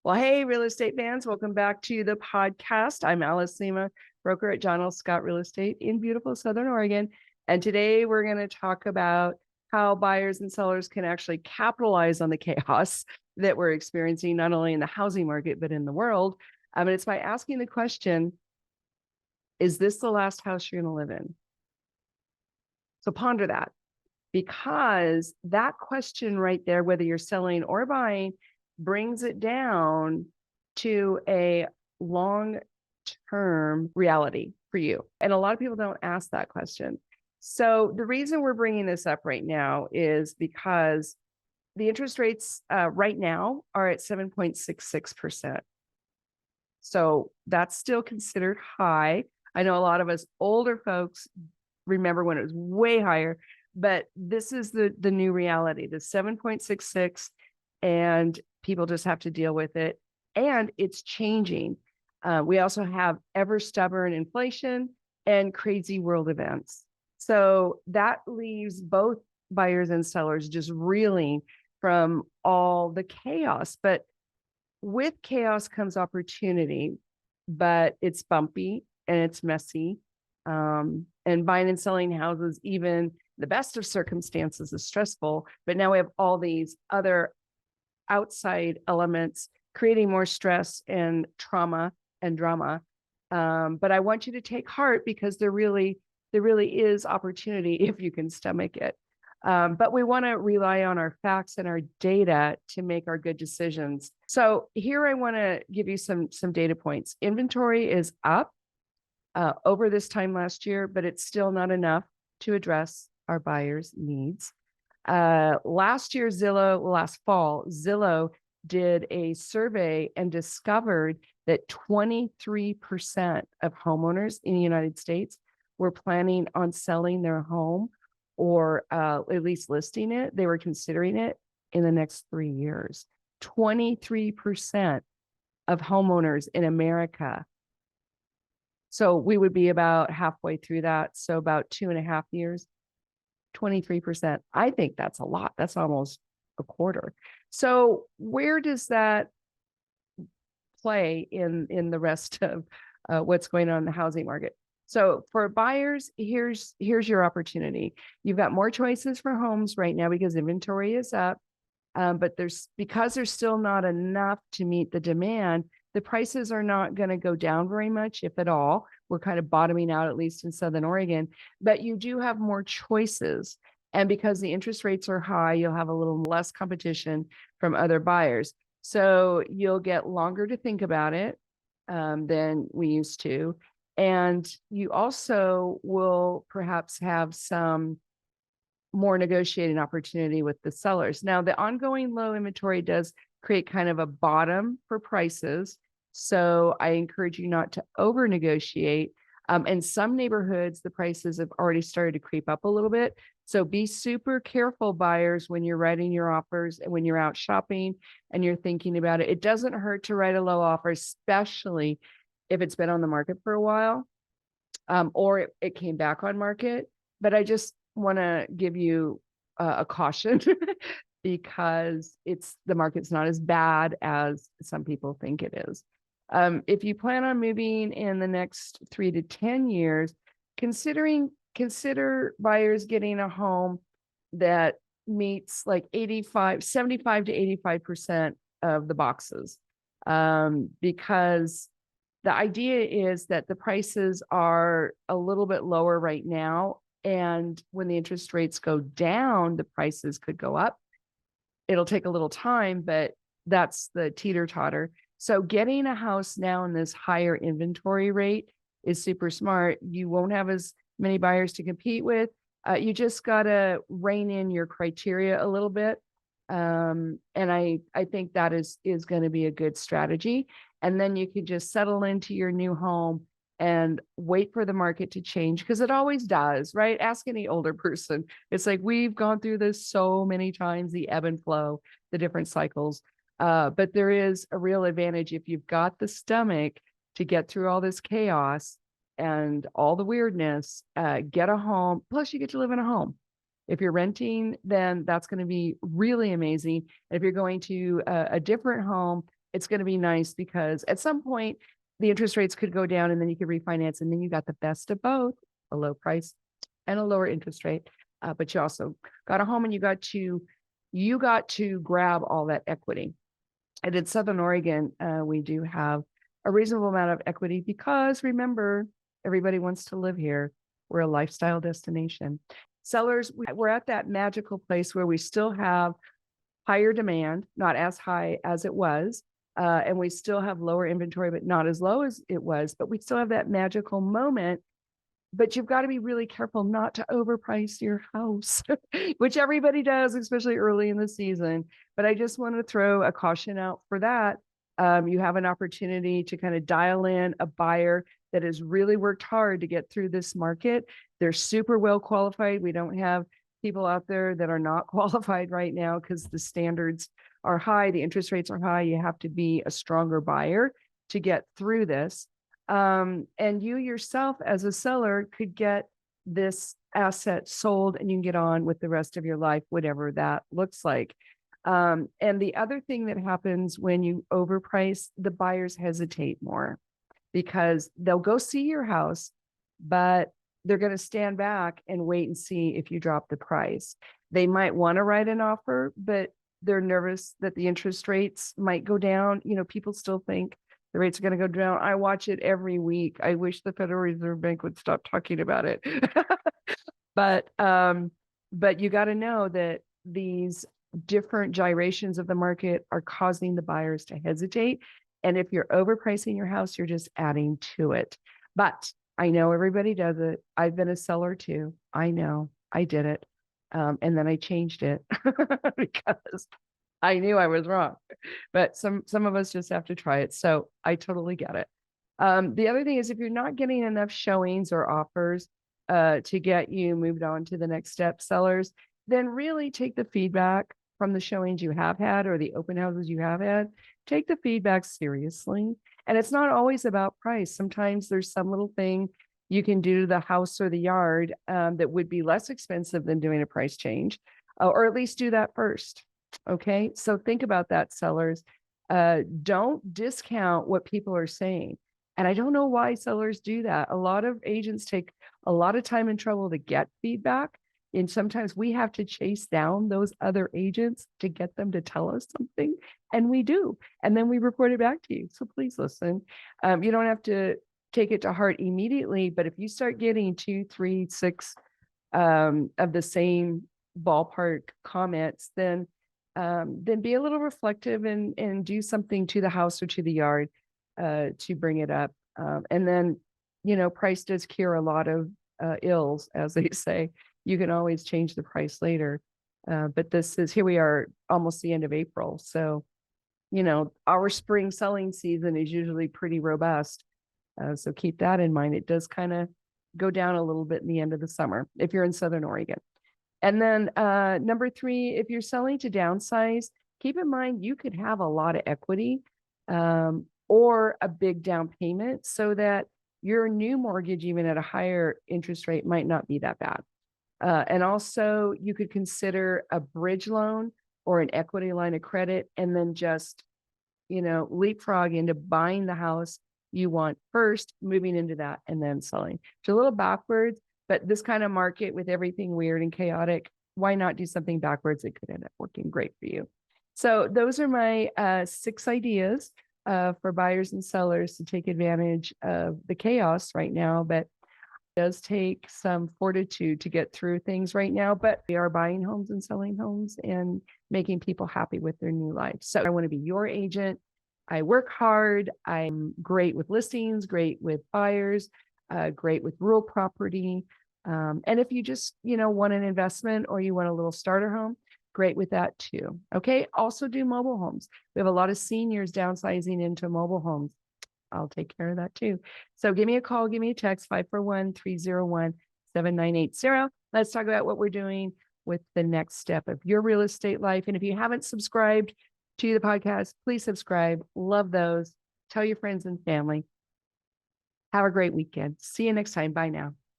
Well, hey, real estate fans, welcome back to the podcast. I'm Alice Lema, broker at John L. Scott Real Estate in beautiful Southern Oregon. And today we're going to talk about how buyers and sellers can actually capitalize on the chaos that we're experiencing, not only in the housing market, but in the world. And it's by asking the question, is this the last house you're going to live in? So ponder that, because that question right there, whether you're selling or buying, brings it down to a long-term reality for you. And a lot of people don't ask that question. So the reason we're bringing this up right now is because the interest rates right now are at 7.66%. So that's still considered high. I know a lot of us older folks remember when it was way higher, but this is the new reality, the 7.66, and people just have to deal with it. And it's changing. We also have ever stubborn inflation and crazy world events. So that leaves both buyers and sellers just reeling from all the chaos. But with chaos comes opportunity, but it's bumpy and it's messy. And buying and selling houses, even the best of circumstances, is stressful. But now we have all these other outside elements creating more stress and trauma and drama. But I want you to take heart, because there really is opportunity if you can stomach it. But we want to rely on our facts and our data to make our good decisions. So here I want to give you some data points. Inventory is up over this time last year, but it's still not enough to address our buyers' needs. Last fall, Zillow did a survey and discovered that 23% of homeowners in the United States were planning on selling their home, or at least listing it. They were considering it in the next 3 years. 23% of homeowners in America. So we would be about halfway through that. So about 2.5 years, 23%. I think that's a lot. That's almost a quarter. So where does that play in the rest of what's going on in the housing market? So for buyers, here's your opportunity. You've got more choices for homes right now because inventory is up. But because there's still not enough to meet the demand, the prices are not going to go down very much, if at all. We're kind of bottoming out, at least in Southern Oregon, but you do have more choices. And because the interest rates are high, you'll have a little less competition from other buyers. So you'll get longer to think about it than we used to. And you also will perhaps have some more negotiating opportunity with the sellers. Now, the ongoing low inventory does create kind of a bottom for prices. So I encourage you not to over negotiate. In some neighborhoods, the prices have already started to creep up a little bit. So be super careful, buyers, when you're writing your offers and when you're out shopping and you're thinking about it. It doesn't hurt to write a low offer, especially if it's been on the market for a while, or it came back on market. But I just want to give you a caution because the market's not as bad as some people think it is. If you plan on moving in the next 3 to 10 years, consider buyers getting a home that meets like 75 to 85% of the boxes. Because the idea is that the prices are a little bit lower right now. And when the interest rates go down, the prices could go up. It'll take a little time, but that's the teeter-totter. So getting a house now in this higher inventory rate is super smart. You won't have as many buyers to compete with. You just got to rein in your criteria a little bit. And I think that is going to be a good strategy. And then you could just settle into your new home and wait for the market to change, because it always does, right? Ask any older person. It's like, we've gone through this so many times, the ebb and flow, the different cycles. But there is a real advantage if you've got the stomach to get through all this chaos and all the weirdness, get a home. Plus you get to live in a home. If you're renting, then that's going to be really amazing. If you're going to a different home, it's going to be nice because at some point the interest rates could go down and then you could refinance and then you got the best of both, a low price and a lower interest rate. But you also got a home and you got to grab all that equity. And in Southern Oregon, we do have a reasonable amount of equity because remember, everybody wants to live here. We're a lifestyle destination. Sellers, we're at that magical place where we still have higher demand, not as high as it was. And we still have lower inventory, but not as low as it was. But we still have that magical moment. But you've got to be really careful not to overprice your house, which everybody does, especially early in the season. But I just want to throw a caution out for that. You have an opportunity to kind of dial in a buyer that has really worked hard to get through this market. They're super well qualified. We don't have people out there that are not qualified right now because the standards are high, the interest rates are high. You have to be a stronger buyer to get through this. And you yourself as a seller could get this asset sold and you can get on with the rest of your life, whatever that looks like. And the other thing that happens when you overprice, the buyers hesitate more because they'll go see your house, but they're going to stand back and wait and see if you drop the price. They might want to write an offer, but they're nervous that the interest rates might go down. You know, people still think the rates are going to go down. I watch it every week. I wish the Federal Reserve Bank would stop talking about it. But you got to know that these different gyrations of the market are causing the buyers to hesitate. And if you're overpricing your house, you're just adding to it. But I know everybody does it. I've been a seller too. I know I did it. And then I changed it because I knew I was wrong. But some of us just have to try it. So I totally get it. The other thing is if you're not getting enough showings or offers to get you moved on to the next step, sellers, then really take the feedback from the showings you have had or the open houses you have had. Take the feedback seriously. And it's not always about price. Sometimes there's some little thing you can do to the house or the yard that would be less expensive than doing a price change, or at least do that first. Okay, so think about that, sellers. Don't discount what people are saying. And I don't know why sellers do that. A lot of agents take a lot of time and trouble to get feedback. And sometimes we have to chase down those other agents to get them to tell us something. And we do. And then we report it back to you. So please listen. You don't have to take it to heart immediately, but if you start getting 2, 3, 6 of the same ballpark comments, then be a little reflective and do something to the house or to the yard to bring it up. And then, you know, price does cure a lot of ills, as they say. You can always change the price later. But here we are almost the end of April. So, you know, our spring selling season is usually pretty robust. So keep that in mind. It does kind of go down a little bit in the end of the summer if you're in Southern Oregon. And then number 3, if you're selling to downsize, keep in mind you could have a lot of equity or a big down payment so that your new mortgage, even at a higher interest rate, might not be that bad. And also you could consider a bridge loan or an equity line of credit and then just, you know, leapfrog into buying the house you want first, moving into that and then selling. It's a little backwards, but this kind of market with everything weird and chaotic, why not do something backwards? It could end up working great for you. So those are my 6 ideas for buyers and sellers to take advantage of the chaos right now. But does take some fortitude to get through things right now, but we are buying homes and selling homes and making people happy with their new life. So I want to be your agent. I work hard. I'm great with listings, great with buyers, great with rural property. And if you just, you know, want an investment or you want a little starter home, great with that too. Okay. Also do mobile homes. We have a lot of seniors downsizing into mobile homes. I'll take care of that too. So give me a call, give me a text, 541-301-7980. Let's talk about what we're doing with the next step of your real estate life. And if you haven't subscribed to the podcast, please subscribe. Love those. Tell your friends and family. Have a great weekend. See you next time. Bye now.